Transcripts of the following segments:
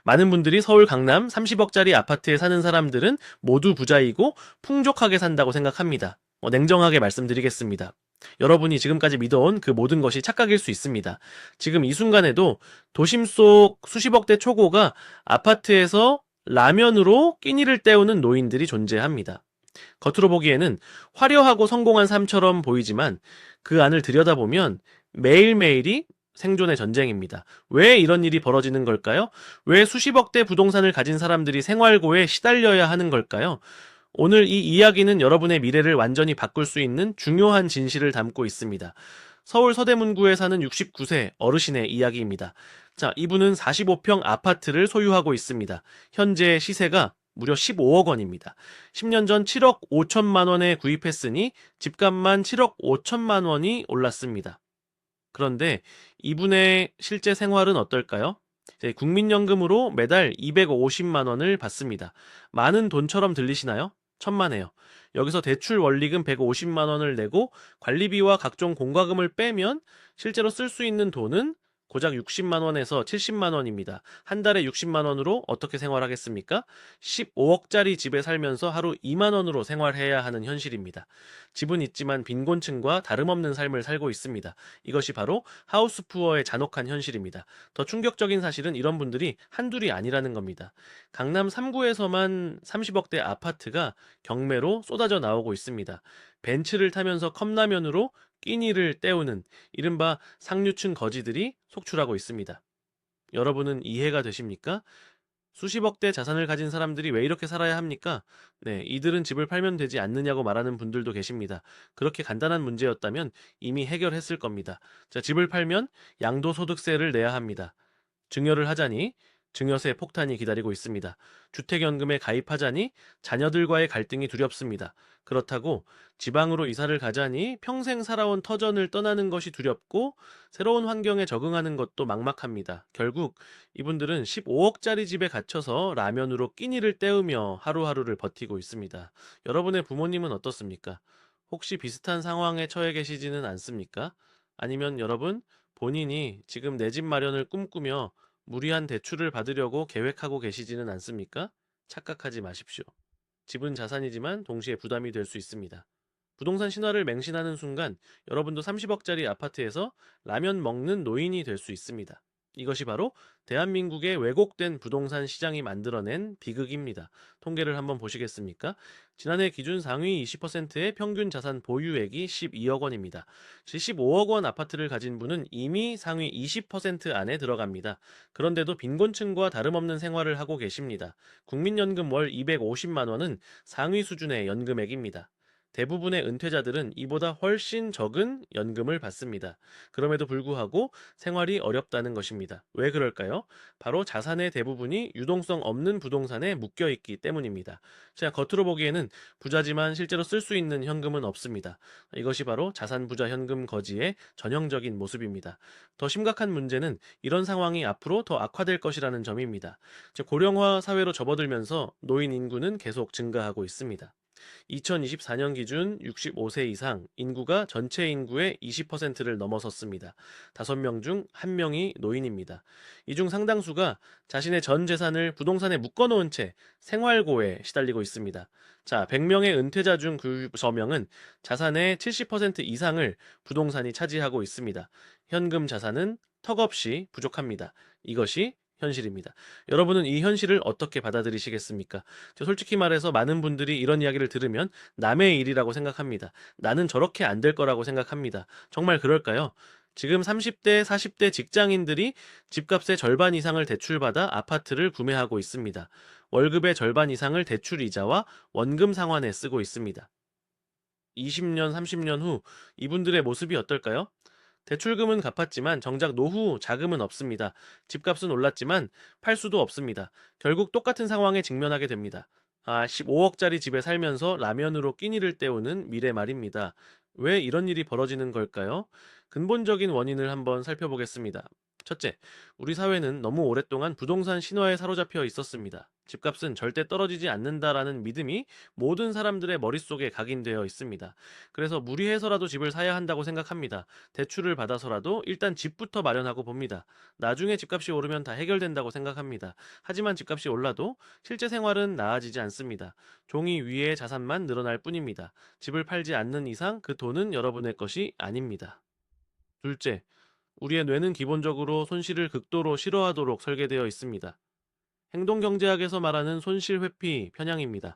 많은 분들이 서울 강남 30억짜리 아파트에 사는 사람들은 모두 부자이고 풍족하게 산다고 생각합니다. 냉정하게 말씀드리겠습니다. 여러분이 지금까지 믿어온 그 모든 것이 착각일 수 있습니다. 지금 이 순간에도 도심 속 수십억대 초고가 아파트에서 라면으로 끼니를 때우는 노인들이 존재합니다. 겉으로 보기에는 화려하고 성공한 삶처럼 보이지만 그 안을 들여다보면 매일매일이 생존의 전쟁입니다. 왜 이런 일이 벌어지는 걸까요? 왜 수십억대 부동산을 가진 사람들이 생활고에 시달려야 하는 걸까요? 오늘 이 이야기는 여러분의 미래를 완전히 바꿀 수 있는 중요한 진실을 담고 있습니다. 서울 서대문구에 사는 69세 어르신의 이야기입니다. 자, 이분은 45평 아파트를 소유하고 있습니다. 현재 시세가 무려 15억 원입니다. 10년 전 7억 5천만 원에 구입했으니 집값만 7억 5천만 원이 올랐습니다. 그런데 이분의 실제 생활은 어떨까요? 국민연금으로 매달 250만 원을 받습니다. 많은 돈처럼 들리시나요? 천만에요. 여기서 대출 원리금 150만 원을 내고 관리비와 각종 공과금을 빼면 실제로 쓸 수 있는 돈은 고작 60만 원에서 70만 원입니다. 한 달에 60만 원으로 어떻게 생활하겠습니까? 15억짜리 집에 살면서 하루 2만 원으로 생활해야 하는 현실입니다. 집은 있지만 빈곤층과 다름없는 삶을 살고 있습니다. 이것이 바로 하우스푸어의 잔혹한 현실입니다. 더 충격적인 사실은 이런 분들이 한둘이 아니라는 겁니다. 강남 3구에서만 30억대 아파트가 경매로 쏟아져 나오고 있습니다. 벤츠를 타면서 컵라면으로 끼니를 때우는 이른바 상류층 거지들이 속출하고 있습니다. 여러분은 이해가 되십니까? 수십억대 자산을 가진 사람들이 왜 이렇게 살아야 합니까? 네, 이들은 집을 팔면 되지 않느냐고 말하는 분들도 계십니다. 그렇게 간단한 문제였다면 이미 해결했을 겁니다. 자, 집을 팔면 양도소득세를 내야 합니다. 증여를 하자니 증여세 폭탄이 기다리고 있습니다. 주택연금에 가입하자니 자녀들과의 갈등이 두렵습니다. 그렇다고 지방으로 이사를 가자니 평생 살아온 터전을 떠나는 것이 두렵고 새로운 환경에 적응하는 것도 막막합니다. 결국 이분들은 15억짜리 집에 갇혀서 라면으로 끼니를 때우며 하루하루를 버티고 있습니다. 여러분의 부모님은 어떻습니까? 혹시 비슷한 상황에 처해 계시지는 않습니까? 아니면 여러분 본인이 지금 내 집 마련을 꿈꾸며 무리한 대출을 받으려고 계획하고 계시지는 않습니까? 착각하지 마십시오. 집은 자산이지만 동시에 부담이 될 수 있습니다. 부동산 신화를 맹신하는 순간 여러분도 30억짜리 아파트에서 라면 먹는 노인이 될 수 있습니다. 이것이 바로 대한민국의 왜곡된 부동산 시장이 만들어낸 비극입니다. 통계를 한번 보시겠습니까? 지난해 기준 상위 20%의 평균 자산 보유액이 12억 원입니다. 15억 원 아파트를 가진 분은 이미 상위 20% 안에 들어갑니다. 그런데도 빈곤층과 다름없는 생활을 하고 계십니다. 국민연금 월 250만 원은 상위 수준의 연금액입니다. 대부분의 은퇴자들은 이보다 훨씬 적은 연금을 받습니다. 그럼에도 불구하고 생활이 어렵다는 것입니다. 왜 그럴까요? 바로 자산의 대부분이 유동성 없는 부동산에 묶여 있기 때문입니다. 자, 겉으로 보기에는 부자지만 실제로 쓸 수 있는 현금은 없습니다. 이것이 바로 자산 부자 현금 거지의 전형적인 모습입니다. 더 심각한 문제는 이런 상황이 앞으로 더 악화될 것이라는 점입니다. 고령화 사회로 접어들면서 노인 인구는 계속 증가하고 있습니다. 2024년 기준 65세 이상 인구가 전체 인구의 20%를 넘어섰습니다. 5명 중 1명이 노인입니다. 이 중 상당수가 자신의 전 재산을 부동산에 묶어놓은 채 생활고에 시달리고 있습니다. 자, 100명의 은퇴자 중 그 저명은 자산의 70% 이상을 부동산이 차지하고 있습니다. 현금 자산은 턱없이 부족합니다. 이것이 현실입니다. 여러분은 이 현실을 어떻게 받아들이시겠습니까? 솔직히 말해서 많은 분들이 이런 이야기를 들으면 남의 일이라고 생각합니다. 나는 저렇게 안 될 거라고 생각합니다. 정말 그럴까요? 지금 30대, 40대 직장인들이 집값의 절반 이상을 대출받아 아파트를 구매하고 있습니다. 월급의 절반 이상을 대출 이자와 원금 상환에 쓰고 있습니다. 20년, 30년 후 이분들의 모습이 어떨까요? 대출금은 갚았지만 정작 노후 자금은 없습니다. 집값은 올랐지만 팔 수도 없습니다. 결국 똑같은 상황에 직면하게 됩니다. 15억짜리 집에 살면서 라면으로 끼니를 때우는 미래 말입니다. 왜 이런 일이 벌어지는 걸까요? 근본적인 원인을 한번 살펴보겠습니다. 첫째, 우리 사회는 너무 오랫동안 부동산 신화에 사로잡혀 있었습니다. 집값은 절대 떨어지지 않는다라는 믿음이 모든 사람들의 머릿속에 각인되어 있습니다. 그래서 무리해서라도 집을 사야 한다고 생각합니다. 대출을 받아서라도 일단 집부터 마련하고 봅니다. 나중에 집값이 오르면 다 해결된다고 생각합니다. 하지만 집값이 올라도 실제 생활은 나아지지 않습니다. 종이 위에 자산만 늘어날 뿐입니다. 집을 팔지 않는 이상 그 돈은 여러분의 것이 아닙니다. 둘째, 우리의 뇌는 기본적으로 손실을 극도로 싫어하도록 설계되어 있습니다. 행동경제학에서 말하는 손실 회피 편향입니다.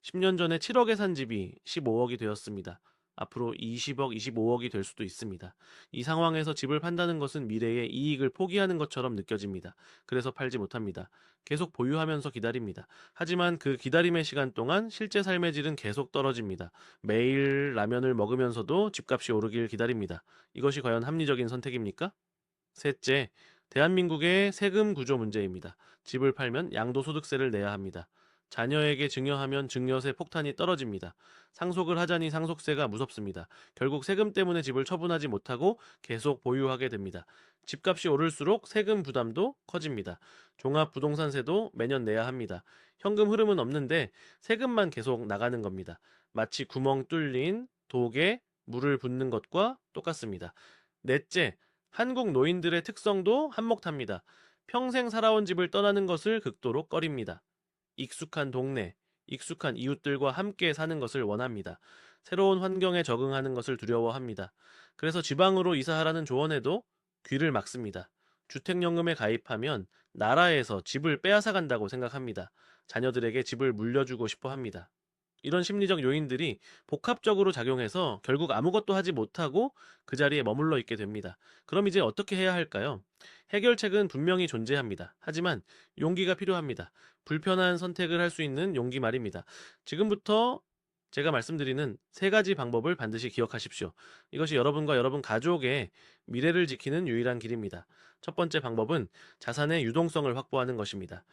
10년 전에 7억에 산 집이 15억이 되었습니다. 앞으로 20억, 25억이 될 수도 있습니다. 이 상황에서 집을 판다는 것은 미래의 이익을 포기하는 것처럼 느껴집니다. 그래서 팔지 못합니다. 계속 보유하면서 기다립니다. 하지만 그 기다림의 시간 동안 실제 삶의 질은 계속 떨어집니다. 매일 라면을 먹으면서도 집값이 오르길 기다립니다. 이것이 과연 합리적인 선택입니까? 셋째, 대한민국의 세금 구조 문제입니다. 집을 팔면 양도소득세를 내야 합니다. 자녀에게 증여하면 증여세 폭탄이 떨어집니다. 상속을 하자니 상속세가 무섭습니다. 결국 세금 때문에 집을 처분하지 못하고 계속 보유하게 됩니다. 집값이 오를수록 세금 부담도 커집니다. 종합부동산세도 매년 내야 합니다. 현금 흐름은 없는데 세금만 계속 나가는 겁니다. 마치 구멍 뚫린 독에 물을 붓는 것과 똑같습니다. 넷째, 한국 노인들의 특성도 한몫합니다. 평생 살아온 집을 떠나는 것을 극도로 꺼립니다. 익숙한 동네, 익숙한 이웃들과 함께 사는 것을 원합니다. 새로운 환경에 적응하는 것을 두려워합니다. 그래서 지방으로 이사하라는 조언에도 귀를 막습니다. 주택연금에 가입하면 나라에서 집을 빼앗아 간다고 생각합니다. 자녀들에게 집을 물려주고 싶어 합니다. 이런 심리적 요인들이 복합적으로 작용해서 결국 아무것도 하지 못하고 그 자리에 머물러 있게 됩니다. 그럼 이제 어떻게 해야 할까요? 해결책은 분명히 존재합니다. 하지만 용기가 필요합니다. 불편한 선택을 할 수 있는 용기 말입니다. 지금부터 제가 말씀드리는 세 가지 방법을 반드시 기억하십시오. 이것이 여러분과 여러분 가족의 미래를 지키는 유일한 길입니다. 첫 번째 방법은 자산의 유동성을 확보하는 것입니다.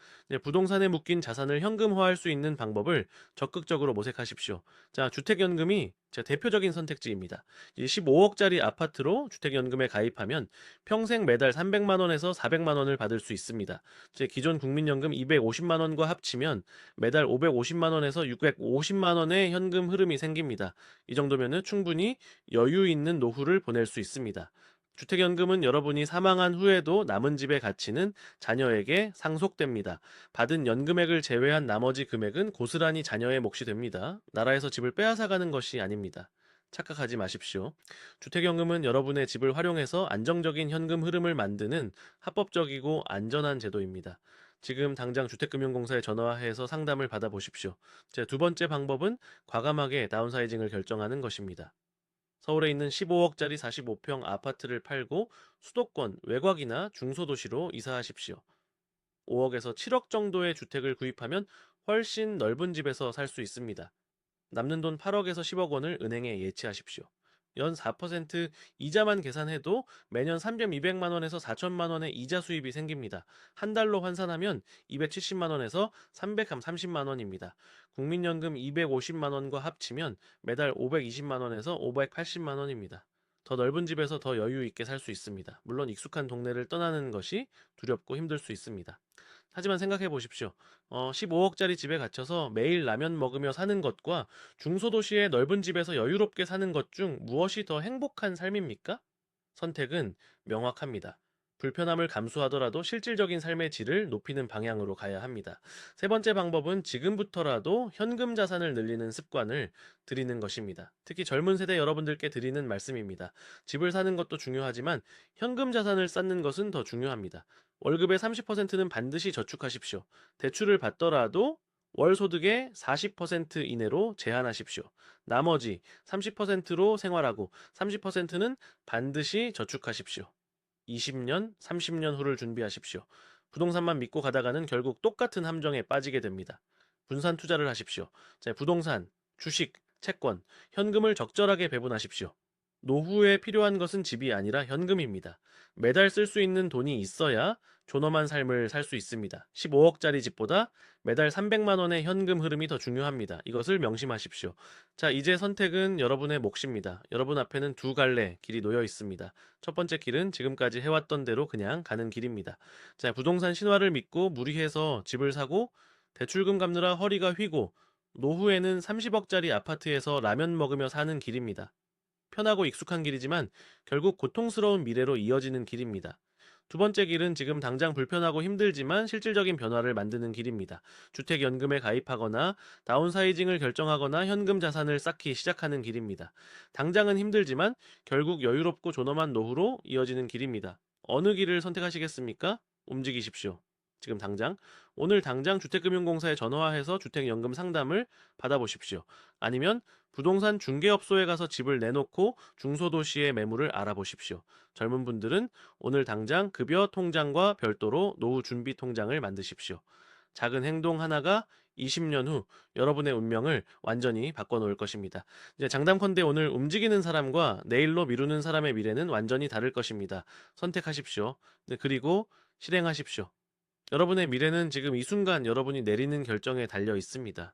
부동산에 묶인 자산을 현금화할 수 있는 방법을 적극적으로 모색하십시오. 자, 주택연금이 제 대표적인 선택지입니다. 15억짜리 아파트로 주택연금에 가입하면 평생 매달 300만 원에서 400만 원을 받을 수 있습니다. 제 기존 국민연금 250만 원과 합치면 매달 550만 원에서 650만 원의 현금 흐름이 생깁니다. 이 정도면 충분히 여유 있는 노후를 보낼 수 있습니다. 주택연금은 여러분이 사망한 후에도 남은 집의 가치는 자녀에게 상속됩니다. 받은 연금액을 제외한 나머지 금액은 고스란히 자녀의 몫이 됩니다. 나라에서 집을 빼앗아가는 것이 아닙니다. 착각하지 마십시오. 주택연금은 여러분의 집을 활용해서 안정적인 현금 흐름을 만드는 합법적이고 안전한 제도입니다. 지금 당장 주택금융공사에 전화해서 상담을 받아보십시오. 제 두 번째 방법은 과감하게 다운사이징을 결정하는 것입니다. 서울에 있는 15억짜리 45평 아파트를 팔고 수도권, 외곽이나 중소도시로 이사하십시오. 5억에서 7억 정도의 주택을 구입하면 훨씬 넓은 집에서 살 수 있습니다. 남는 돈 8억에서 10억 원을 은행에 예치하십시오. 연 4% 이자만 계산해도 매년 3,200만 원에서 4천만 원의 이자 수입이 생깁니다. 한 달로 환산하면 270만 원에서 330만 원입니다. 국민연금 250만 원과 합치면 매달 520만 원에서 580만 원입니다. 더 넓은 집에서 더 여유 있게 살 수 있습니다. 물론 익숙한 동네를 떠나는 것이 두렵고 힘들 수 있습니다. 하지만 생각해 보십시오. 15억짜리 집에 갇혀서 매일 라면 먹으며 사는 것과 중소도시의 넓은 집에서 여유롭게 사는 것 중 무엇이 더 행복한 삶입니까? 선택은 명확합니다. 불편함을 감수하더라도 실질적인 삶의 질을 높이는 방향으로 가야 합니다. 세 번째 방법은 지금부터라도 현금 자산을 늘리는 습관을 들이는 것입니다. 특히 젊은 세대 여러분들께 드리는 말씀입니다. 집을 사는 것도 중요하지만 현금 자산을 쌓는 것은 더 중요합니다. 월급의 30%는 반드시 저축하십시오. 대출을 받더라도 월 소득의 40% 이내로 제한하십시오. 나머지 30%로 생활하고 30%는 반드시 저축하십시오. 20년, 30년 후를 준비하십시오. 부동산만 믿고 가다가는 결국 똑같은 함정에 빠지게 됩니다. 분산 투자를 하십시오. 부동산, 주식, 채권, 현금을 적절하게 배분하십시오. 노후에 필요한 것은 집이 아니라 현금입니다. 매달 쓸 수 있는 돈이 있어야 존엄한 삶을 살 수 있습니다. 15억짜리 집보다 매달 300만 원의 현금 흐름이 더 중요합니다. 이것을 명심하십시오. 자, 이제 선택은 여러분의 몫입니다. 여러분 앞에는 두 갈래 길이 놓여 있습니다. 첫 번째 길은 지금까지 해왔던 대로 그냥 가는 길입니다. 자, 부동산 신화를 믿고 무리해서 집을 사고 대출금 갚느라 허리가 휘고 노후에는 30억짜리 아파트에서 라면 먹으며 사는 길입니다. 편하고 익숙한 길이지만 결국 고통스러운 미래로 이어지는 길입니다. 두 번째 길은 지금 당장 불편하고 힘들지만 실질적인 변화를 만드는 길입니다. 주택연금에 가입하거나 다운사이징을 결정하거나 현금 자산을 쌓기 시작하는 길입니다. 당장은 힘들지만 결국 여유롭고 존엄한 노후로 이어지는 길입니다. 어느 길을 선택하시겠습니까? 움직이십시오. 지금 당장 오늘 당장 주택금융공사에 전화해서 주택연금 상담을 받아보십시오. 아니면 부동산 중개업소에 가서 집을 내놓고 중소도시의 매물을 알아보십시오. 젊은 분들은 오늘 당장 급여 통장과 별도로 노후 준비 통장을 만드십시오. 작은 행동 하나가 20년 후 여러분의 운명을 완전히 바꿔놓을 것입니다. 이제 장담컨대 오늘 움직이는 사람과 내일로 미루는 사람의 미래는 완전히 다를 것입니다. 선택하십시오. 네, 그리고 실행하십시오. 여러분의 미래는 지금 이 순간 여러분이 내리는 결정에 달려 있습니다.